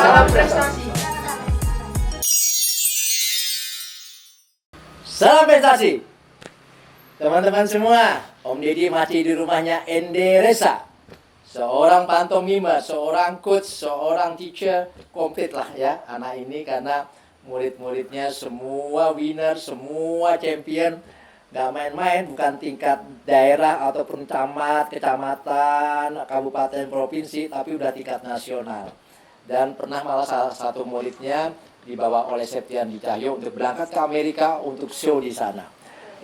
Salam prestasi. Salam prestasi. Teman-teman semua, Om Deddy masih di rumahnya Ende Resa. Seorang pantomimer, seorang coach, seorang teacher, komplit lah ya anak ini karena murid-muridnya semua winner, semua champion. Gak main-main, bukan tingkat daerah ataupun camat, kecamatan, kabupaten, provinsi, tapi udah tingkat nasional. Dan pernah malah salah satu muridnya dibawa oleh Septian Di Cahyo untuk berangkat ke Amerika untuk show di sana.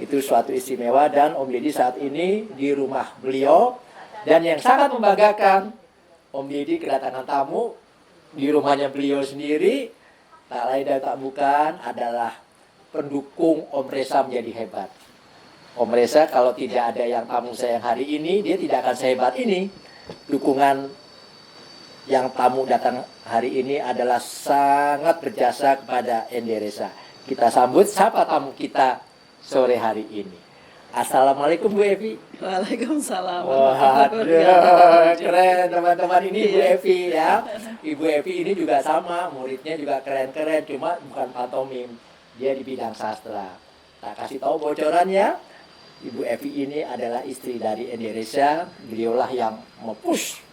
Itu suatu istimewa dan Om Deddy saat ini di rumah beliau. Dan yang sangat membanggakan, Om Deddy kedatangan tamu di rumahnya beliau sendiri. Tak lain dan tak bukan adalah pendukung Om Resa menjadi hebat. Om Resa kalau tidak ada yang tamu saya yang hari ini, dia tidak akan sehebat ini. Dukungan yang tamu datang hari ini adalah sangat berjasa kepada Ende Resa. Kita sambut siapa tamu kita sore hari ini. Assalamualaikum Bu Evi. Waalaikumsalam. Waduh, keren teman-teman, ini Bu Evi ya. Ibu Evi ini juga sama, muridnya juga keren-keren, cuma bukan pantomim. Dia di bidang sastra. Tak kasih tahu bocorannya. Ibu Evi ini adalah istri dari Ende Resa. Beliaulah yang mempush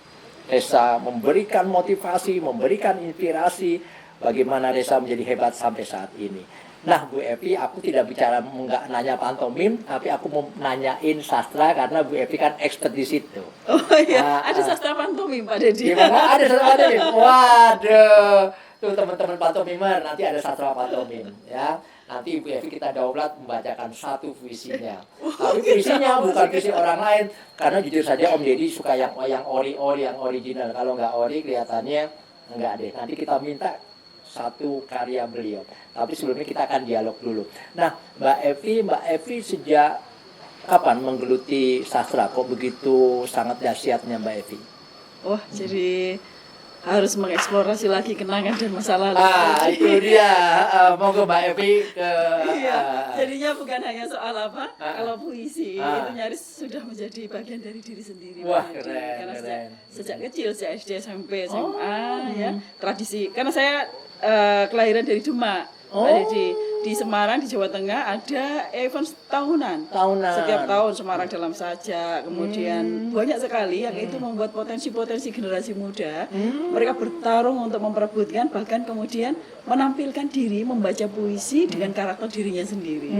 Resa, memberikan motivasi, memberikan inspirasi bagaimana Resa menjadi hebat sampai saat ini. Nah Bu Evi, aku tidak bicara nggak nanya pantomim, tapi aku mau nanyain sastra karena Bu Evi kan expert di situ. Oh iya, ada sastra pantomim Pak Deddy. Gimana? Ada sastra pantomim? Waduh, tuh teman-teman pantomimer, nanti ada sastra pantomim ya. Nanti Ibu Evi kita daulat membacakan satu puisinya. Tapi puisinya bukan puisi orang lain. Karena jujur saja Om Deddy suka yang ori-ori, yang original. Kalau nggak ori kelihatannya nggak deh. Nanti kita minta satu karya beliau. Tapi sebelumnya kita akan dialog dulu. Nah Mbak Evi sejak kapan menggeluti sastra? Kok begitu sangat dahsyatnya Mbak Evi? Wah, jadi harus mengeksplorasi lagi kenangan dan masa lalu. Itu dia. Monggo Mbak Evi ke. Iya, jadinya bukan hanya soal apa, kalau puisi itu nyaris sudah menjadi bagian dari diri sendiri. Wah, Pak Deddy. keren, Karena keren. sejak kecil, sejak SD, SMP, SMA, ya tradisi. Karena saya kelahiran dari Demak, Pak Deddy. Di Semarang, di Jawa Tengah ada event tahunan. Setiap tahun Semarang dalam Sajak. Kemudian banyak sekali yang itu membuat potensi-potensi generasi muda. Mereka bertarung untuk memperebutkan, bahkan kemudian menampilkan diri, membaca puisi dengan karakter dirinya sendiri.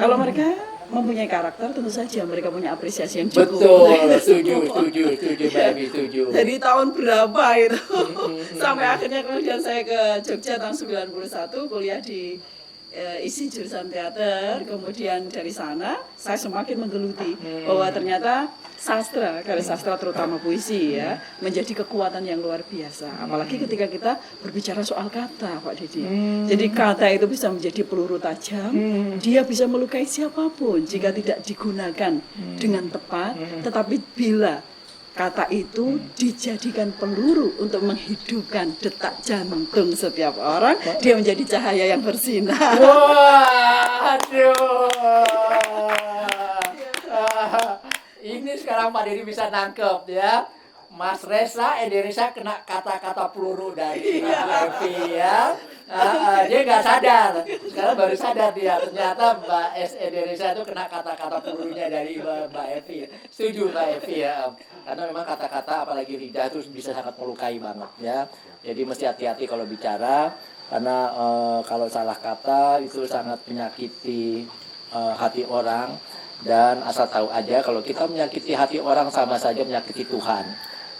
Kalau mereka mempunyai karakter, tentu saja mereka punya apresiasi yang cukup. Betul, setuju Mbak Evi, setuju. Dari tahun berapa itu sampai akhirnya kemudian saya ke Jogja tahun 91 kuliah di isi jurusan teater. Kemudian dari sana saya semakin menggeluti bahwa ternyata sastra, karya sastra terutama puisi ya, menjadi kekuatan yang luar biasa. Apalagi ketika kita berbicara soal kata, Pak Deddy. Jadi kata itu bisa menjadi peluru tajam, dia bisa melukai siapapun jika tidak digunakan dengan tepat. Tetapi bila kata itu dijadikan peluru untuk menghidupkan detak jantung setiap orang, dia menjadi cahaya yang bersinar. Wah, aduh. Ini sekarang Pak Deddy bisa nangkep ya. Mas Resa, Ende Resa kena kata-kata peluru dari Mbak Evi ya. Dia nggak sadar, sekarang baru sadar dia. Ternyata Ende Resa itu kena kata-kata pelurunya dari Mbak Evi. Setuju Mbak Evi ya. Karena memang kata-kata apalagi lidah itu bisa sangat melukai banget ya. Jadi mesti hati-hati kalau bicara. Karena kalau salah kata itu sangat menyakiti hati orang. Dan asal tahu aja kalau kita menyakiti hati orang sama saja menyakiti Tuhan.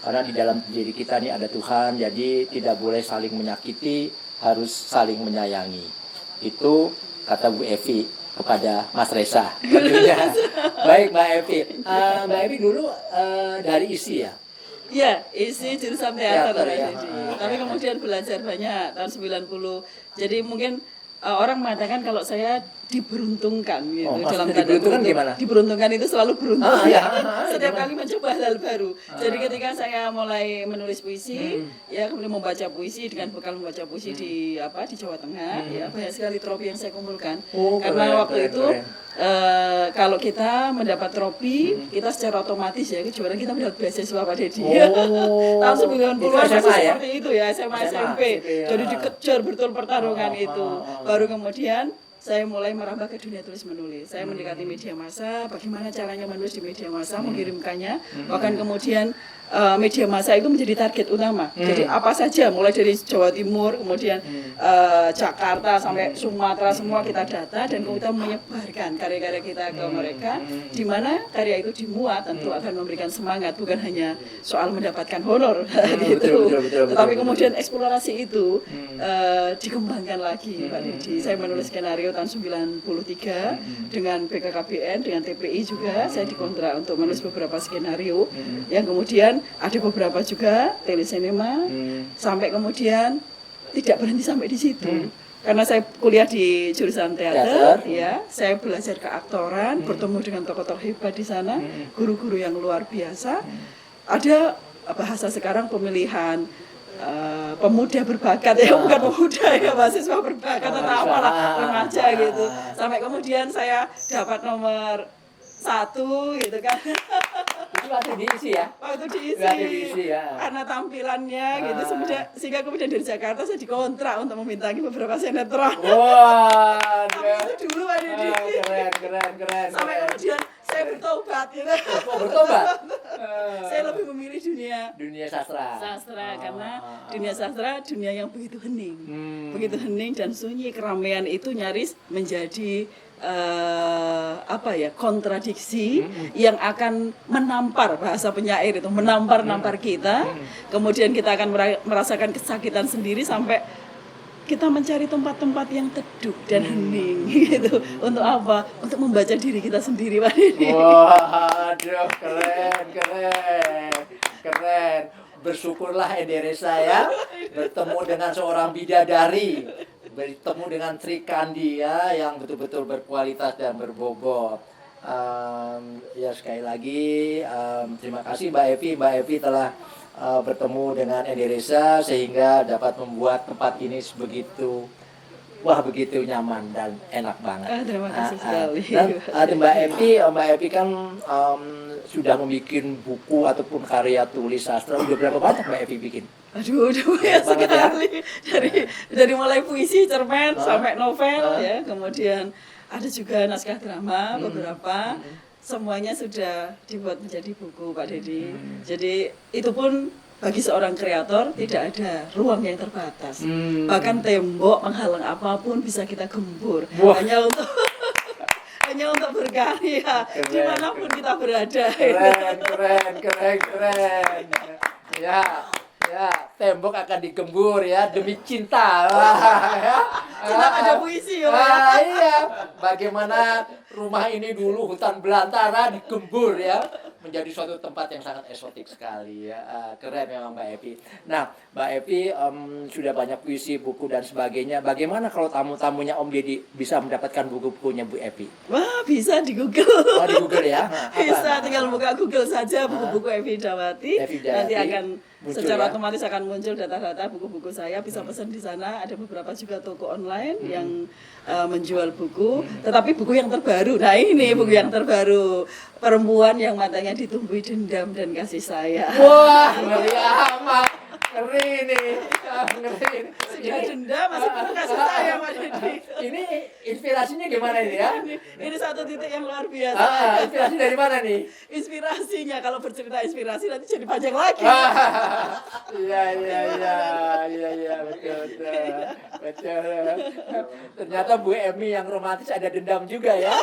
Karena di dalam diri kita ini ada Tuhan, jadi tidak boleh saling menyakiti, harus saling menyayangi. Itu kata Bu Evi kepada Mas Resa. Baik Mbak Evi. Mbak Evi dulu dari ISI ya? Iya, isi jurusan teater ya. Tapi kemudian belajar banyak tahun 90. Jadi mungkin orang mengatakan kalau saya diberuntungkan gitu. Maksudnya tanda diberuntungkan kutip. gimana? Diberuntungkan itu selalu beruntung. Iya. Setiap kali mencoba hal baru. Jadi ketika saya mulai menulis puisi, ya kemudian membaca puisi dengan bekal membaca puisi di Jawa Tengah, ya banyak sekali trofi yang saya kumpulkan. Karena Keren, waktu itu kalau kita mendapat trofi, kita secara otomatis ya kejuaraan kita mendapat beasiswa Pak Dedi. Tahun 90-an masih seperti itu ya, SMA SMP. Jadi dikejar betul pertarungan itu. Baru kemudian saya mulai merambah ke dunia tulis menulis. Saya mendekati media massa, bagaimana caranya menulis di media massa, mengirimkannya. Bahkan kemudian media massa itu menjadi target utama. Jadi apa saja, mulai dari Jawa Timur, kemudian Jakarta sampai Sumatera, semua kita data dan kita menyebarkan karya-karya kita ke mereka. Di mana karya itu dimuat tentu akan memberikan semangat, bukan hanya soal mendapatkan honor gitu. Betul. Tetapi kemudian eksplorasi itu dikembangkan lagi Pak Dedi. Saya menulis skenario tahun 93 dengan BKKBN, dengan TPI juga. Saya dikontrak untuk menulis beberapa skenario yang kemudian ada beberapa juga telesinema sampai kemudian tidak berhenti sampai di situ. Karena saya kuliah di jurusan teater, ya, saya belajar keaktoran, bertemu dengan tokoh-tokoh hebat di sana, guru-guru yang luar biasa. Ada bahasa sekarang pemilihan pemuda berbakat ya, bukan pemuda ya, mahasiswa berbakat atau apalah, remaja gitu. Sampai kemudian saya dapat nomor 1 gitu kan. Itu waktu diisi ya? Waktu diisi. Waktu diisi ya. Karena tampilannya gitu, sehingga kemudian dari Jakarta saya dikontrak untuk membintangi beberapa sinetron. Wah, Itu dulu Pak Dedi. keren. Sampai kemudian saya bertobat gitu. Kok bertobat? Saya lebih memilih Dunia sastra. Karena dunia sastra dunia yang begitu hening. Begitu hening dan sunyi, keramaian itu nyaris menjadi kontradiksi yang akan menampar, bahasa penyair itu menampar kita. Kemudian kita akan merasakan kesakitan sendiri sampai kita mencari tempat-tempat yang teduh dan hening gitu. Untuk apa? Untuk membaca diri kita sendiri, Pak Dedi. Wah, aduh, keren. Bersyukurlah Enderesa ya, bertemu dengan seorang bidadari, bertemu dengan Sri Kandi ya, yang betul-betul berkualitas dan berbobot. Ya sekali lagi terima kasih Mbak Evi telah bertemu dengan Enderesa sehingga dapat membuat tempat ini begitu nyaman dan enak banget. Terima kasih sekali. Dan Mbak Evi kan sudah membuat buku ataupun karya tulis sastra. Udah berapa banyak Mbak Evi bikin? Aduh, udah banyak sekali. Dari mulai puisi, cerpen sampai novel ya. Kemudian ada juga naskah drama beberapa. Semuanya sudah dibuat menjadi buku Pak Dedi. Jadi itu pun bagi seorang kreator tidak ada ruang yang terbatas. Bahkan tembok menghalang apapun bisa kita gembur. Hanya untuk berkarya dimanapun kita berada. Keren. Ya, tembok akan digembur ya demi cinta. Cinta pada puisi ya. Iya. Bagaimana rumah ini dulu hutan belantara digembur ya menjadi suatu tempat yang sangat eksotik sekali ya. Keren memang Mbak Evi. Nah, Mbak Evi sudah banyak puisi, buku dan sebagainya. Bagaimana kalau tamu-tamunya Om Deddy bisa mendapatkan buku-bukunya Bu Evi? Wah, bisa di Google. Oh, di Google ya. Bisa tinggal buka Google saja buku-buku Evi Dawati. Nanti akan muncul, secara ya? otomatis akan muncul data-data buku-buku saya, bisa pesan di sana. Ada beberapa juga toko online yang menjual buku, tetapi buku yang terbaru. Nah, ini buku yang terbaru, Perempuan yang Matanya Ditumbuhi Dendam dan Kasih Sayang. Wah, ngeri amat. Ngeri nih. Sudah dendam masih perlu kasih sayang Pak Dedi. Ini inspirasinya gimana ini ya? Ini satu titik yang luar biasa. Inspirasi dari mana nih? Inspirasinya kalau bercerita inspirasi nanti jadi panjang lagi. Iya, betul. Ternyata Bu Emi yang romantis ada dendam juga ya.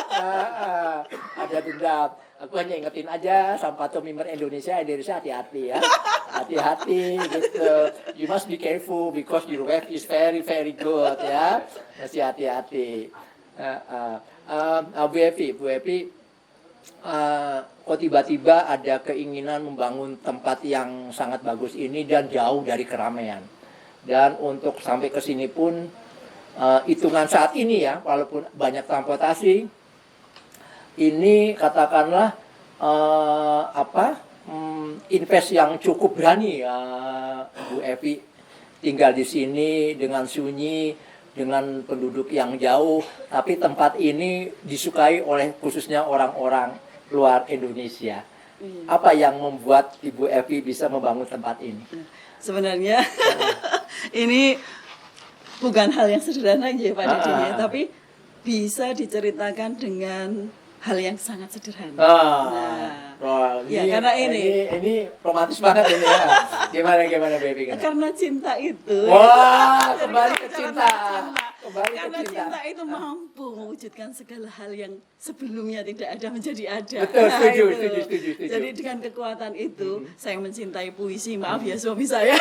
Ada dendam. Aku hanya ingetin aja sama Mimer Indonesia hati-hati ya. Hati-hati gitu. You must be careful because your wife is very very good ya. Masih hati-hati. Bu Evi, kok tiba-tiba ada keinginan membangun tempat yang sangat bagus ini dan jauh dari keramaian. Dan untuk sampai ke sini pun hitungan saat ini ya, walaupun banyak transportasi, ini katakanlah invest yang cukup berani ya, Bu Evi, tinggal di sini dengan sunyi, dengan penduduk yang jauh, tapi tempat ini disukai oleh khususnya orang-orang luar Indonesia. Apa yang membuat Ibu Evi bisa membangun tempat ini? Sebenarnya ini bukan hal yang sederhana ya Pak Didi, tapi bisa diceritakan dengan hal yang sangat sederhana. Ya, karena ini romantis banget ini ya. Gimana Baby? Karena cinta itu. Wah, kembali ke cinta. Karena cinta itu mampu mewujudkan segala hal yang sebelumnya tidak ada menjadi ada. Betul, setuju. Jadi dengan kekuatan itu, saya mencintai puisi. Maaf ya suami saya.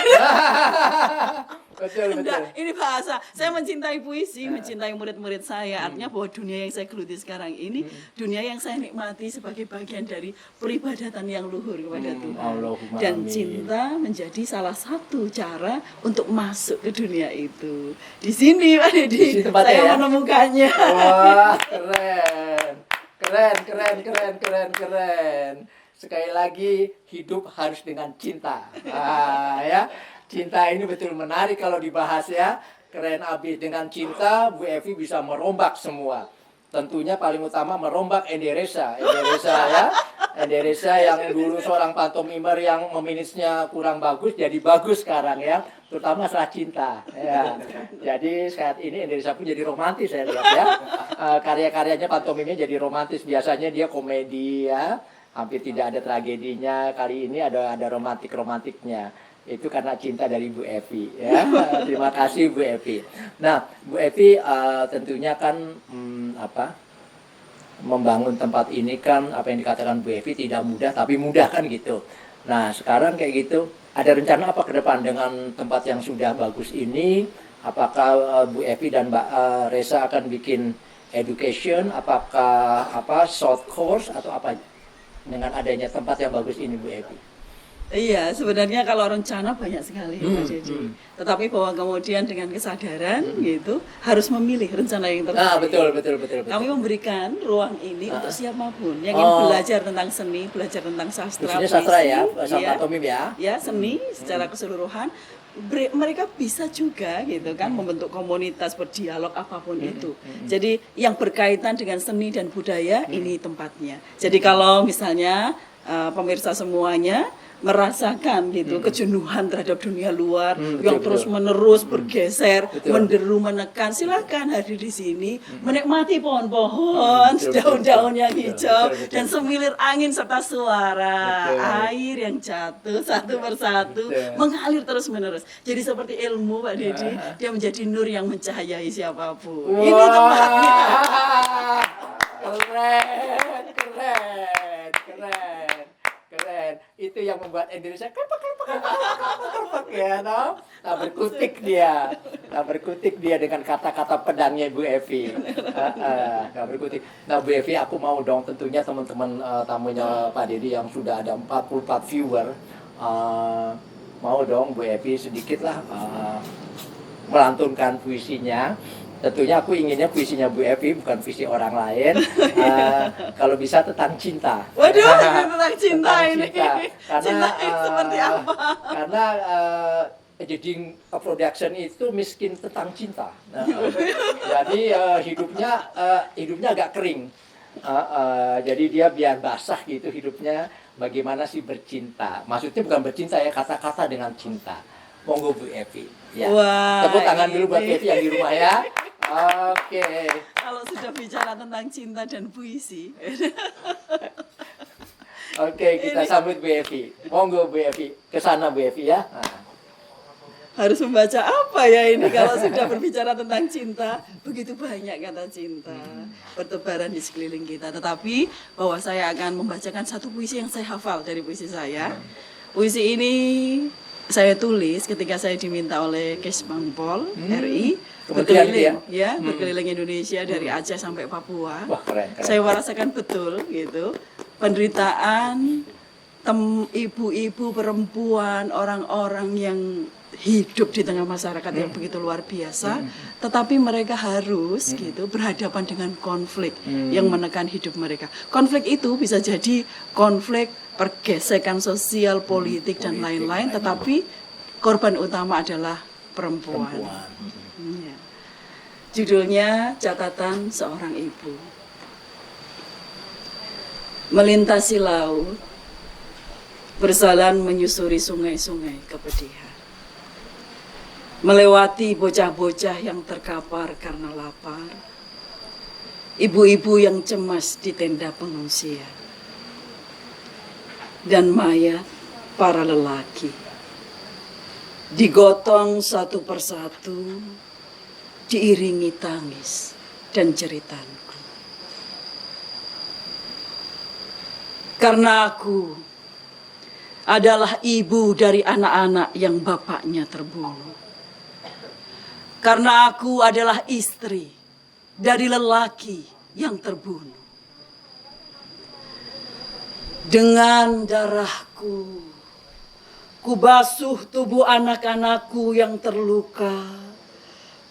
Betul. Ini bahasa. Saya mencintai puisi, mencintai murid-murid saya. Artinya bahwa dunia yang saya geluti sekarang ini, dunia yang saya nikmati sebagai bagian dari peribadatan yang luhur kepada Tuhan. Dan cinta menjadi salah satu cara untuk masuk ke dunia itu. Di sini Pak Didi, saya menemukannya. Wah, keren. Sekali lagi, hidup harus dengan cinta. Ya. Cinta ini betul menarik kalau dibahas ya. Keren abis, dengan cinta Bu Evi bisa merombak semua. Tentunya paling utama merombak Enderesa ya. Enderesa yang dulu seorang pantomimer yang meminusnya kurang bagus jadi bagus sekarang ya. Terutama setelah cinta ya. Jadi saat ini Enderesa pun jadi romantis saya lihat ya. Karya-karyanya pantomimnya jadi romantis. Biasanya dia komedi ya. Hampir tidak ada tragedinya. Kali ini ada romantiknya. Itu karena cinta dari Bu Evi ya. Terima kasih Bu Evi. Nah, Bu Evi tentunya kan membangun tempat ini kan apa yang dikatakan Bu Evi tidak mudah tapi mudah kan gitu. Nah, sekarang kayak gitu, ada rencana apa ke depan dengan tempat yang sudah bagus ini? Apakah Bu Evi dan Mbak Resa akan bikin education, apakah short course atau apa dengan adanya tempat yang bagus ini Bu Evi? Iya, sebenarnya kalau rencana banyak sekali Pak Didi. Tetapi bahwa kemudian dengan kesadaran gitu harus memilih rencana yang terbaik. Betul. Kami memberikan ruang ini untuk siapapun yang ingin belajar tentang seni, belajar tentang sastra, khususnya sastra ya, pantomim ya. Ya, seni secara keseluruhan. Mereka bisa juga gitu kan membentuk komunitas, berdialog apapun itu. Jadi yang berkaitan dengan seni dan budaya ini tempatnya. Jadi kalau misalnya pemirsa semuanya merasakan gitu kejenuhan terhadap dunia luar yang terus menerus bergeser, menderu, menekan, silakan hadir di sini, menikmati pohon-pohon, daun-daun yang hijau dan semilir angin serta suara air yang jatuh satu persatu mengalir terus menerus. Jadi seperti ilmu Pak Didi, dia menjadi nur yang mencahayai siapapun. Ini tempatnya. Keren. Itu yang membuat Indonesia kerpak ya, no? Nah, berkutik dia dengan kata-kata pedangnya Bu Evi. Berkutik. Nah, Bu Evi, aku mau dong tentunya teman-teman tamunya Pak Didi yang sudah ada 44 viewer, mau dong Bu Evi sedikit lah melantunkan puisinya. Tentunya aku inginnya puisinya Bu Evi bukan puisi orang lain. Kalau bisa tentang cinta. Waduh, tentang cinta ini. Karena cinta seperti apa? Karena jadi production itu miskin tentang cinta. Jadi hidupnya agak kering. Jadi dia biar basah gitu hidupnya. Bagaimana sih bercinta? Maksudnya bukan bercinta ya, kata-kata dengan cinta. Monggo Bu Evi. Ya. Tepuk tangan dulu buat Evi yang di rumah ya. Oke. Kalau sudah bicara tentang cinta dan puisi. Oke, kita sambut Bu Evi. Monggo Bu Evi, ke sana Bu Evi ya. Harus membaca apa ya ini kalau sudah berbicara tentang cinta? Begitu banyak kata cinta bertebaran di sekeliling kita. Tetapi bahwa saya akan membacakan satu puisi yang saya hafal dari puisi saya. Puisi ini saya tulis ketika saya diminta oleh Kesbangpol RI berkeliling Indonesia dari Aceh sampai Papua. Wah, keren. Saya merasakan betul gitu penderitaan ibu-ibu, perempuan, orang-orang yang hidup di tengah masyarakat yang begitu luar biasa, tetapi mereka harus gitu berhadapan dengan konflik yang menekan hidup mereka. Konflik itu bisa jadi konflik pergesekan sosial, politik dan lain-lain, tetapi korban utama adalah perempuan. Ya. Judulnya Catatan Seorang Ibu. Melintasi laut, berjalan menyusuri sungai-sungai kepedihan. Melewati bocah-bocah yang terkapar karena lapar, ibu-ibu yang cemas di tenda pengungsian, dan mayat para lelaki digotong satu persatu, diiringi tangis dan jeritanku. Karena aku adalah ibu dari anak-anak yang bapaknya terbunuh. Karena aku adalah istri dari lelaki yang terbunuh. Dengan darahku, kubasuh tubuh anak-anakku yang terluka.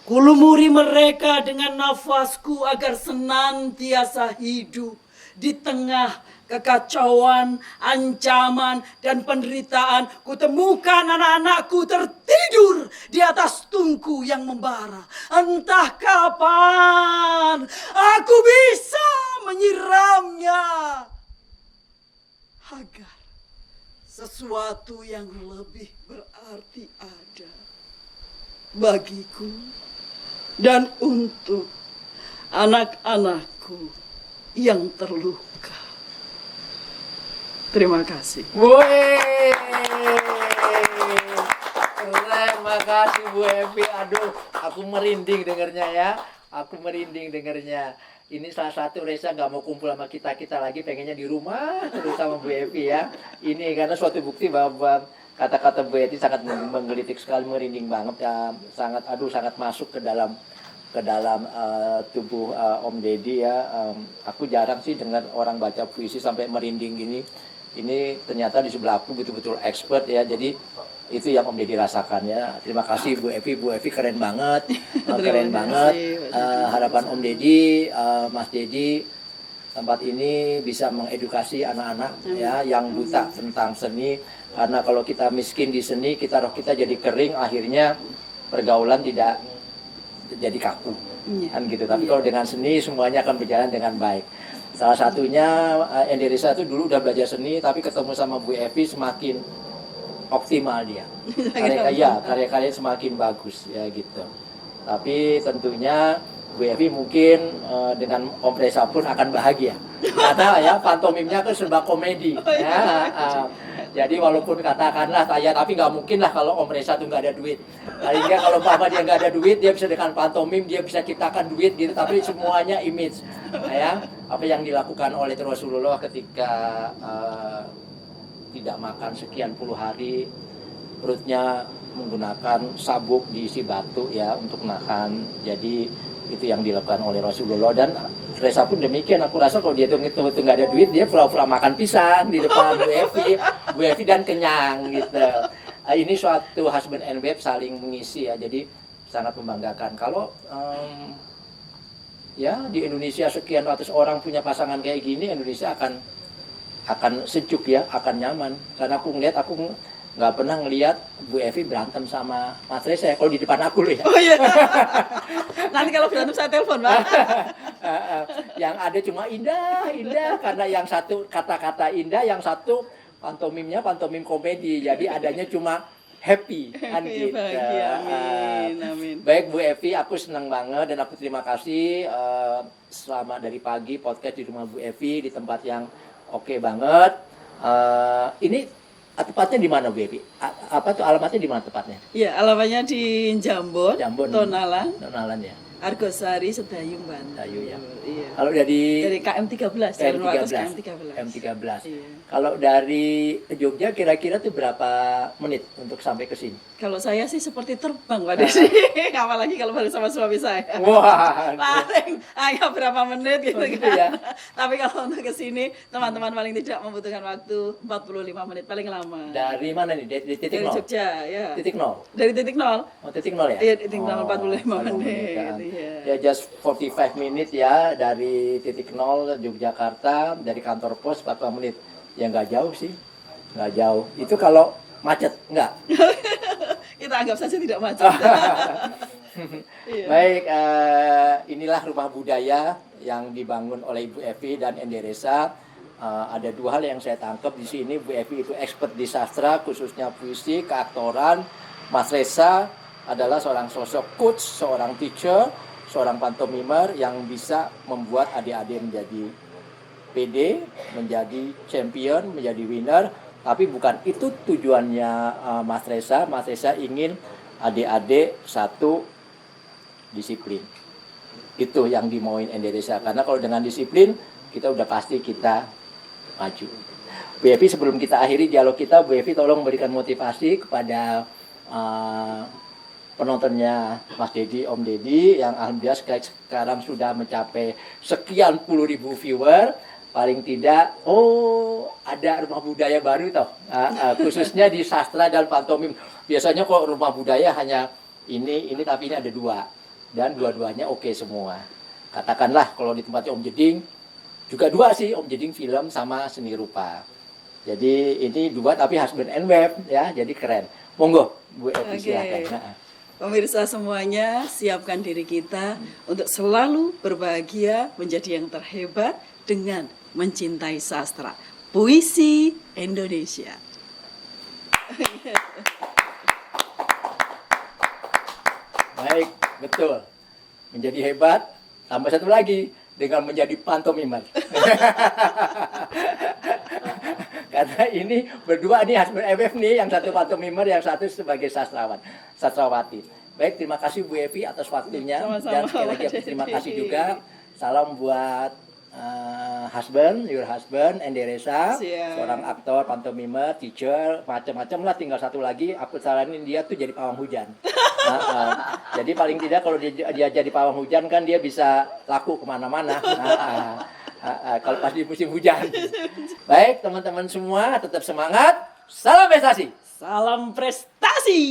Kulumuri mereka dengan nafasku agar senantiasa hidup di tengah kekacauan, ancaman, dan penderitaan. Kutemukan anak-anakku tertidur di atas tungku yang membara. Entah kapan aku bisa menyiramnya, agar sesuatu yang lebih berarti ada bagiku dan untuk anak-anakku yang terluka. Terima kasih. Woi, terima kasih Bu Evi. Aduh, aku merinding dengernya ya. Aku merinding dengernya. Ini salah satu Reza nggak mau kumpul sama kita lagi, pengennya di rumah terus sama Bu Evi ya. Ini karena suatu bukti bahwa kata-kata Bu Evi sangat menggelitik sekali, merinding banget ya. Sangat masuk ke dalam tubuh Om Deddy ya. Aku jarang sih dengar orang baca puisi sampai merinding gini. Ini ternyata di sebelah aku betul-betul expert ya. Jadi itu yang Om Deddy rasakan ya. Terima kasih Bu Evi. Bu Evi keren banget. Keren banget. Harapan Om Deddy, Mas Deddy, tempat ini bisa mengedukasi anak-anak ya yang buta tentang seni. Karena kalau kita miskin di seni, roh kita jadi kering, akhirnya pergaulan tidak jadi kaku kan gitu. Tapi kalau dengan seni semuanya akan berjalan dengan baik. Salah satunya Enderesa itu dulu udah belajar seni, tapi ketemu sama Bu Evi semakin optimal dia. Karya-karya semakin bagus ya gitu. Tapi tentunya Bu Evi mungkin dengan Om Reza pun akan bahagia. Karena ya pantomimnya kan serba komedi. Ya, jadi walaupun katakanlah tapi nggak mungkin lah kalau Om Reza tuh nggak ada duit. Paling nggak kalau Bapak dia nggak ada duit, dia bisa dengan pantomim, dia bisa ciptakan duit gitu. Tapi semuanya image. Ya, apa yang dilakukan oleh Rasulullah ketika tidak makan sekian puluh hari, perutnya menggunakan sabuk diisi batu ya untuk makan. Jadi itu yang dilakukan oleh Rasulullah, dan Reza pun demikian. Aku rasa kalau dia tuh nggak ada duit, dia pura-pura makan pisang di depan Bu Evi dan kenyang gitu. Ini suatu husband and wife saling mengisi ya, jadi sangat membanggakan. Kalau ya di Indonesia sekian ratus orang punya pasangan kayak gini, Indonesia akan sejuk ya, akan nyaman. Karena aku nggak pernah ngelihat Bu Evi berantem sama Mas Reza kalau di depan aku loh ya. Oh iya. Nanti kalau berantem saya telepon, Pak. Yang ada cuma indah, karena yang satu kata-kata indah, yang satu pantomimnya pantomim komedi. Jadi adanya cuma happy kan gitu. Amin. Baik Bu Evi, aku senang banget dan aku terima kasih selama dari pagi podcast di rumah Bu Evi di tempat yang oke banget. Ini tepatnya di mana Bu Evi? Apa tuh alamatnya di mana tepatnya? Ya, alamatnya di Jambon, Jambon. Tonalan. Tonalan ya. Argosari Sedayu Bantul. Sedayu, ya. Iya. Kalau dari Dari KM 13, Jalan Wates KM 13. M13. Iya. Kalau dari Jogja kira-kira tuh berapa menit untuk sampai ke sini? Kalau saya sih seperti terbang Pak Desi, apalagi kalau bareng sama suami saya. Wah, Paling hanya berapa menit gitu, Oh, gitu kan. ya. Tapi kalau untuk ke sini teman-teman paling tidak membutuhkan waktu 45 menit paling lama. dari mana nih? Dari titik Dari nol? Jogja, ya. Titik nol? Dari titik nol. Oh, titik nol ya? Iya, titik nol, 45 45 menit, kan. iya. Ya, just 45 menit ya dari titik nol Yogyakarta, dari kantor pos 45 menit. Ya nggak jauh sih, nggak jauh. Itu kalau macet, nggak? Kita anggap saja tidak macet. Iya. Baik, inilah rumah budaya yang dibangun oleh Ibu Evi dan Enderesa. Ada dua hal yang saya tangkap di sini. Bu Evi itu expert di sastra, khususnya puisi, keaktoran. Mas Resa adalah seorang sosok coach, seorang teacher, seorang pantomimer yang bisa membuat adik-adik menjadi PD, menjadi champion, menjadi winner. Tapi bukan itu tujuannya Mas Resa. Mas Resa ingin adik-adik satu disiplin. Itu yang dimauin Enderesa. Karena kalau dengan disiplin, kita udah pasti kita maju. Bu Evi, sebelum kita akhiri dialog kita, Bu Evi tolong memberikan motivasi kepada penontonnya Mas Dedi, Om Dedi, yang alhamdulillah sekarang sudah mencapai sekian puluh ribu viewer. Paling tidak, ada rumah budaya baru toh, khususnya di sastra dan pantomim. Biasanya kok rumah budaya hanya ini, tapi ini ada dua. Dan dua-duanya oke semua. Katakanlah kalau di tempatnya Om Jeding, juga dua sih, Om Jeding film sama seni rupa. Jadi ini dua tapi husband and wife ya, jadi keren. Monggo, Bu Evi, silakan. Pemirsa semuanya, siapkan diri kita untuk selalu berbahagia, menjadi yang terhebat dengan mencintai sastra. Puisi Indonesia. Baik, betul. Menjadi hebat, tambah satu lagi, dengan menjadi pantomimer. Karena ini berdua nih husband and wife nih, yang satu pantomimer, yang satu sebagai sastrawan, sastrawati. Baik, terima kasih Bu Evi atas waktunya. Sama-sama, Dan sekali lagi terima kasih juga. Salam buat your husband, Enderesa, seorang aktor, pantomimer, teacher, macam-macam lah. Tinggal satu lagi, aku saranin dia tuh jadi pawang hujan. Jadi paling tidak kalau dia jadi pawang hujan kan dia bisa laku kemana-mana. Kalau pas di musim hujan. Baik, teman-teman semua tetap semangat. Salam prestasi. Salam prestasi.